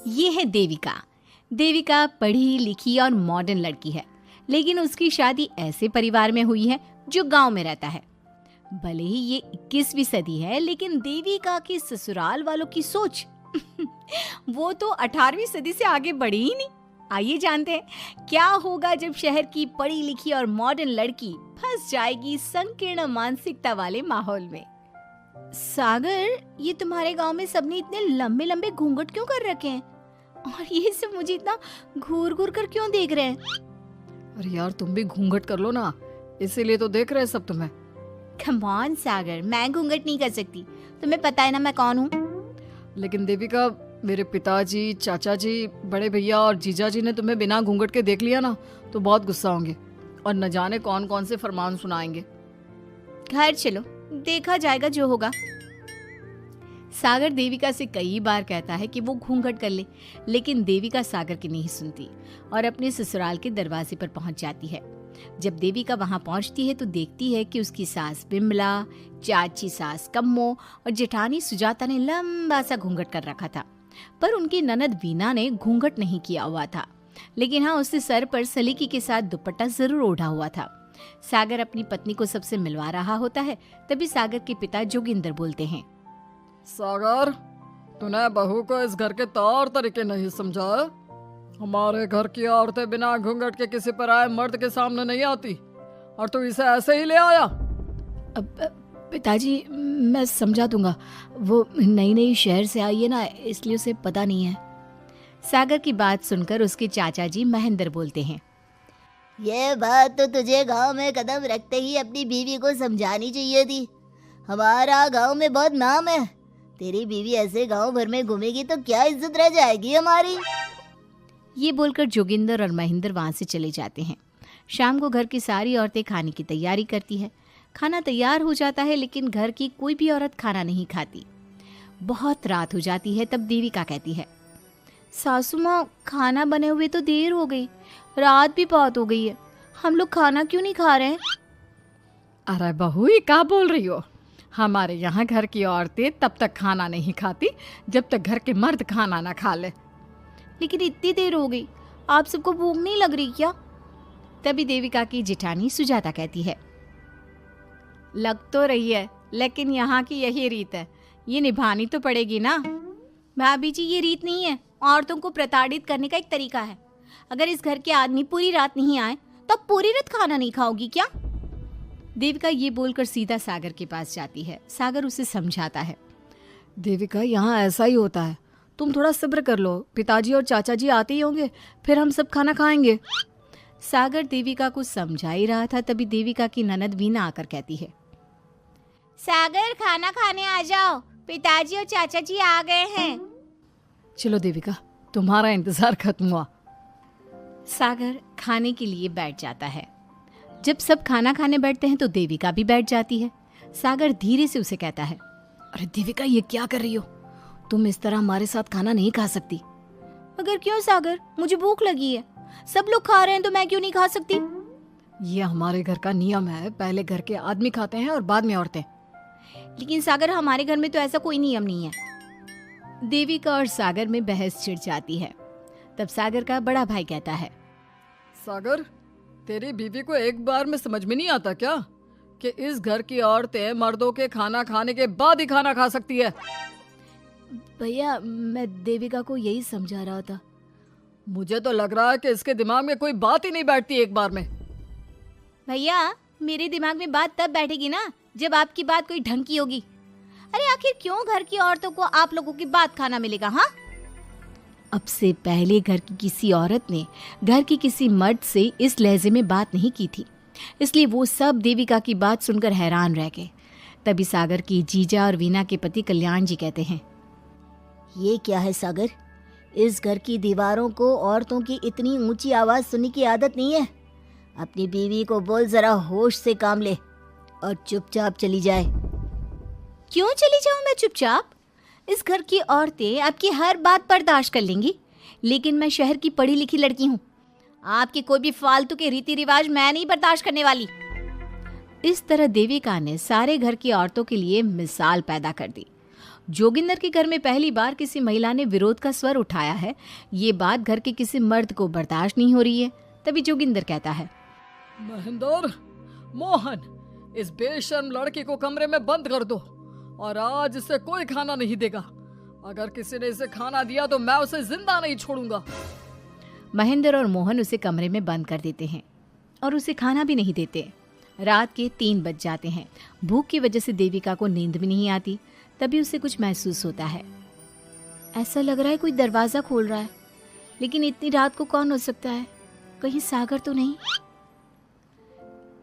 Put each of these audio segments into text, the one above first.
ये है देविका। देविका पढ़ी लिखी और मॉडर्न लड़की है, लेकिन उसकी शादी ऐसे परिवार में हुई है जो गांव में रहता है। भले ही ये 21वीं सदी है, लेकिन देविका की ससुराल वालों की सोच वो तो 18वीं सदी से आगे बढ़ी ही नहीं। आइए जानते हैं क्या होगा जब शहर की पढ़ी लिखी और मॉडर्न लड़की फंस जाएगी संकीर्ण मानसिकता वाले माहौल में। सागर, ये तुम्हारे गांव में सबने इतने लंबे लंबे घूंघट क्यों कर रखे हैं? और ये सब मुझे इतना घूर घूर कर क्यों देख रहे हैं? अरे यार, तुम भी घूंघट कर लो ना, इसीलिए तो देख रहे हैं सब तुम्हें। कम ऑन सागर, मैं घूंघट नहीं कर सकती। तुम्हें पता है ना मैं कौन हूँ। लेकिन देविका, मेरे पिताजी, चाचा जी, बड़े भैया और जीजा जी ने तुम्हें बिना घूंघट के देख लिया ना तो बहुत गुस्सा होंगे और न जाने कौन कौन से फरमान सुनाएंगे। घर चलो, देखा जाएगा जो होगा। सागर देविका से कई बार कहता है कि वो घूंघट कर ले, लेकिन देविका सागर की नहीं सुनती और अपने ससुराल के दरवाजे पर पहुंच जाती है। जब देविका वहां पहुंचती है तो देखती है कि उसकी सास बिमला, चाची सास कम्मो और जेठानी सुजाता ने लंबा सा घूंघट कर रखा था, पर उनकी ननद वीना ने घूंघट नहीं किया हुआ था। लेकिन हाँ, उसने सर पर सलीकी के साथ दुपट्टा जरूर ओढ़ा हुआ था। सागर अपनी पत्नी को सबसे मिलवा रहा होता है, तभी सागर के पिता जोगिंदर बोलते हैं, सागर, तूने बहू को इस घर के तौर तरीके नहीं समझा। हमारे घर की औरतें बिना घूंघट के किसी पर आए मर्द के सामने नहीं आती और तू इसे ऐसे ही ले आया। अब पिताजी, मैं समझा दूंगा। वो नई नई शहर से आई है ना, इसलिए उसे पता नहीं है। सागर की बात सुनकर उसके चाचा जी महेंद्र बोलते हैं, ये बात तो तुझे गांव में कदम रखते ही अपनी बीवी को समझानी चाहिए थी। हमारा गांव में बहुत नाम है। तेरी बीवी ऐसे गांव भर में घूमेगी तो क्या इज्जत रह जाएगी हमारी। ये बोलकर जोगिंदर और महेंद्र वहां से चले जाते हैं। शाम को घर की सारी औरतें खाने की तैयारी करती है। खाना तैयार हो जाता है, लेकिन घर की कोई भी औरत खाना नहीं खाती। बहुत रात हो जाती है, तब देविका कहती है, सासू माँ, खाना बने हुए तो देर हो गई, रात भी बहुत हो गई है, हम लोग खाना क्यों नहीं खा रहे हैं? अरे बहू, ये क्या बोल रही हो? हमारे यहाँ घर की औरतें तब तक खाना नहीं खाती जब तक घर के मर्द खाना ना खा ले। लेकिन इतनी देर हो गई, आप सबको भूख नहीं लग रही क्या? तभी देविका की जेठानी सुजाता कहती है, लग तो रही है, लेकिन यहाँ की यही रीत है, ये निभानी तो पड़ेगी ना। भाभी जी, ये रीत नहीं है, औरतों को प्रताड़ित करने का एक तरीका है। अगर इस घर के आदमी पूरी रात नहीं आए तो पूरी रात खाना नहीं खाओगी क्या? देविका ये बोलकर सीधा सागर के पास जाती है। सागर उसे समझाता है, देविका, यहाँ ऐसा ही होता है, तुम थोड़ा सब्र कर लो, पिताजी और चाचा जी आते ही होंगे, फिर हम सब खाना खाएंगे। सागर देविका को समझा ही रहा था, तभी देविका की ननद वीना आकर कहती है, सागर, खाना खाने आ जाओ, पिताजी और चाचा जी आ गए हैं। चलो देविका, तुम्हारा इंतजार खत्म हुआ। सागर खाने के लिए बैठ जाता है। जब सब खाना खाने बैठते हैं तो देविका भी बैठ जाती है। सागर धीरे से उसे कहता है, अरे देविका, ये क्या कर रही हो? तुम इस तरह हमारे साथ खाना नहीं खा सकती। मगर क्यों सागर, मुझे भूख लगी है, सब लोग खा रहे हैं तो मैं क्यों नहीं खा सकती? ये हमारे घर का नियम है, पहले घर के आदमी खाते हैं और बाद में औरतें। लेकिन सागर, हमारे घर में तो ऐसा कोई नियम नहीं है। देविका और सागर में बहस छिड़ जाती है। तब सागर का बड़ा भाई कहता है, सागर, तेरी बीवी को एक बार में समझ में नहीं आता क्या कि इस घर की औरतें मर्दों के खाना खाने के बाद ही खाना खा सकती है? भैया, मैं देविका को यही समझा रहा था। मुझे तो लग रहा है कि इसके दिमाग में कोई बात ही नहीं बैठती एक बार में। भैया, मेरे दिमाग में बात तब बैठेगी ना जब आपकी बात कोई ढंग की होगी। अरे आखिर क्यों घर की औरतों को आप लोगों की बात खाना मिलेगा? हाँ, अब से पहले घर की किसी औरत ने घर की किसी मर्द से इस लहजे में बात नहीं की थी, इसलिए वो सब देविका की बात सुनकर हैरान रह गए। तभी सागर की जीजा और वीना के पति कल्याण जी कहते हैं, ये क्या है सागर, इस घर की दीवारों को औरतों की इतनी ऊंची आवाज सुनने की आदत नहीं है। अपनी बीवी को बोल जरा होश से काम ले और चुपचाप चली जाए। क्यों चली जाऊं मैं चुपचाप? इस घर की औरतें आपकी हर बात बर्दाश्त कर लेंगी, लेकिन मैं शहर की पढ़ी लिखी लड़की हूँ। आपके कोई भी फालतू के रीति रिवाज मैं नहीं बर्दाश्त करने वाली। इस तरह देविका ने सारे घर की औरतों के लिए मिसाल पैदा कर दी। जोगिंदर के घर में पहली बार किसी महिला ने विरोध का स्वर उठाया है, ये बात घर के किसी मर्द को बर्दाश्त नहीं हो रही है। तभी जोगिंदर कहता है, महेंद्र, मोहन, इस बेशर्म लड़की को कमरे में बंद कर दो और आज इसे कोई खाना नहीं देगा। अगर किसी ने इसे खाना दिया तो मैं उसे जिंदा नहीं छोड़ूंगा। महेंद्र और मोहन उसे कमरे में बंद कर देते हैं और उसे खाना भी नहीं देते। रात के 3 बज जाते हैं। भूख की वजह से देविका को नींद भी नहीं आती। तभी उसे कुछ महसूस होता है। ऐसा लग रहा है कोई दरवाज़ा खोल रहा है, लेकिन इतनी रात को कौन हो सकता है? कहीं सागर तो नहीं?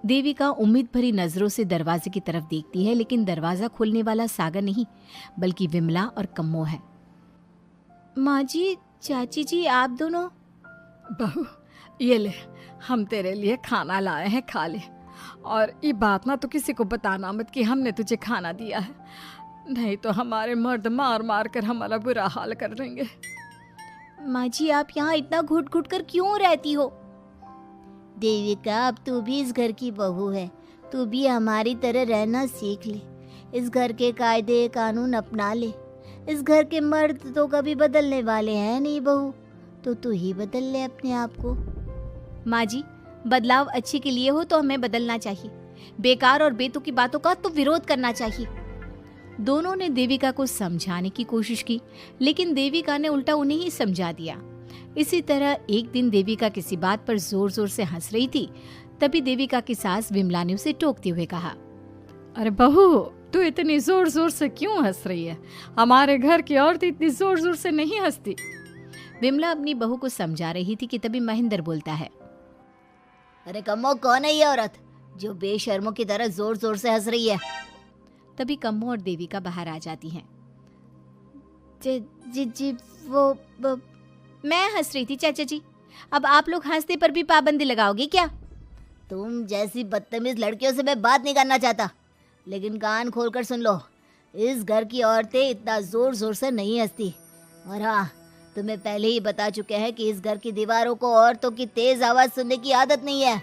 देविका उम्मीद भरी नजरों से दरवाजे की तरफ देखती है, लेकिन दरवाजा खोलने वाला सागर नहीं बल्कि विमला और कम्मो है। माँ जी, चाची जी, आप दोनों? बहू, ये ले, हम तेरे लिए खाना लाए हैं, खा ले। और ये बात ना तो किसी को बताना मत कि हमने तुझे खाना दिया है, नहीं तो हमारे मर्द मार मार कर हमारा बुरा हाल कर देंगे। माँ जी, आप यहाँ इतना घुट घुट कर क्यों रहती हो? देविका, अब तू भी इस घर की बहू है, तू भी हमारी तरह रहना सीख ले। इस घर के कायदे कानून अपना ले। इस घर के मर्द तो कभी बदलने वाले हैं नहीं बहू, तो तू ही बदल ले अपने आप को। माँ जी, बदलाव अच्छे के लिए हो तो हमें बदलना चाहिए, बेकार और बेतुकी की बातों का तो विरोध करना चाहिए। दोनों ने देविका को समझाने की कोशिश की, लेकिन देविका ने उल्टा उन्हें ही समझा दिया। इसी तरह एक दिन देविका किसी बात पर जोर जोर से हंस रही थी। तभी देविका की सास विमला ने उसे टोकते हुए कहा, अरे बहू, तू इतनी जोर जोर से क्यों हंस रही है? हमारे घर की औरत इतनी जोर जोर से नहीं हंसती। विमला अपनी बहू को समझा रही थी कि तभी महेंद्र बोलता है, अरे कम्मो, कौन है ये औरत जो बेशर्मों की तरह जोर जोर से हंस रही है? तभी कम्मो और देविका बाहर आ जाती हैं। जी वो मैं हंस रही थी चाचा जी, अब आप लोग हंसने पर भी पाबंदी लगाओगे क्या? तुम जैसी बदतमीज लड़कियों से मैं बात नहीं करना चाहता, लेकिन कान खोलकर सुन लो, इस घर की औरतें इतना जोर जोर से नहीं हंसती। और हाँ, तुम्हें पहले ही बता चुके हैं कि इस घर की दीवारों को औरतों की तेज आवाज सुनने की आदत नहीं है।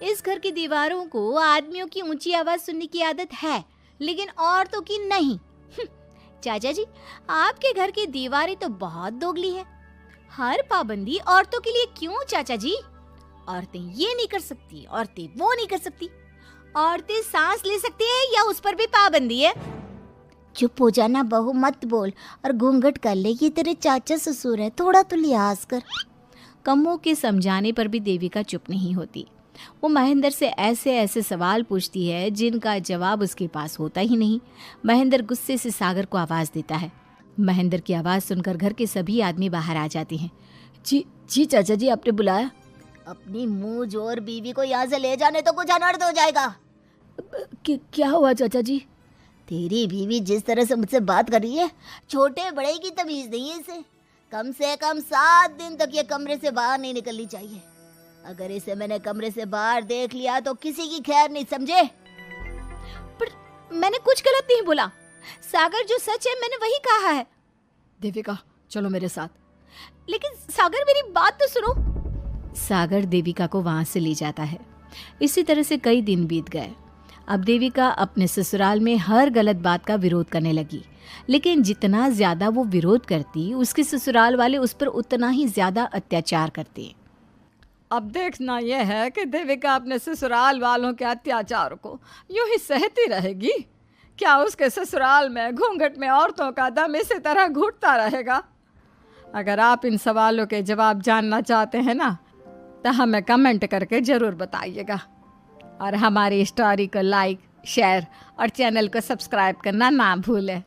इस घर की दीवारों को आदमियों की ऊंची आवाज सुनने की आदत है, लेकिन औरतों की नहीं। चाचा जी, आपके घर की दीवारें तो बहुत दोगली है। हर पाबंदी औरतों के लिए क्यों चाचा जी? औरतें ये नहीं कर सकती, औरतें वो नहीं कर सकती। औरतें सांस ले सकती है या उस पर भी पाबंदी है? चुप हो जाना बहू, मत बोल और घूंघट कर ले। ये तेरे चाचा ससुर है, थोड़ा तो लिहाज कर। कम्मो के समझाने पर भी देविका चुप नहीं होती। वो महेंद्र से ऐसे ऐसे सवाल पूछती है जिनका जवाब उसके पास होता ही नहीं। महेंद्र गुस्से से सागर को आवाज़ देता है। महेंद्र की आवाज़ सुनकर घर के सभी आदमी बाहर आ जाते हैं। जी चाचा जी, आपने बुलाया? अपनी मुंह जोर बीवी को यहाँ से ले जाने तो कुछ अनर्थ हो जाएगा। क्या हुआ चाचा जी? तेरी बीवी जिस तरह से मुझसे बात कर रही है, छोटे बड़े की तमीज नहीं है इसे। कम से कम 7 दिन तक ये कमरे से बाहर नहीं निकलनी चाहिए। अगर इसे मैंने कमरे से बाहर देख लिया तो किसी की खैर नहीं, समझे? पर मैंने कुछ गलत नहीं बोला। सागर, जो सच है मैंने वही कहा है। देविका, चलो मेरे साथ। लेकिन सागर, मेरी बात तो सुनो। सागर देविका को वहां से ले जाता है। इसी तरह से कई दिन बीत गए। अब देविका अपने ससुराल में हर गलत बात का विरोध करने लगी, लेकिन जितना ज्यादा वो विरोध करती, उसके ससुराल वाले उस पर उतना ही ज्यादा अत्याचार करते। अब देखना यह है कि देविका अपने ससुराल वालों के अत्याचार को यूं ही सहती रहेगी। क्या उसके ससुराल में घूंघट में औरतों का दम इसी तरह घुटता रहेगा? अगर आप इन सवालों के जवाब जानना चाहते हैं ना, तो हमें कमेंट करके ज़रूर बताइएगा। और हमारी स्टोरी को लाइक, शेयर और चैनल को सब्सक्राइब करना ना भूलें।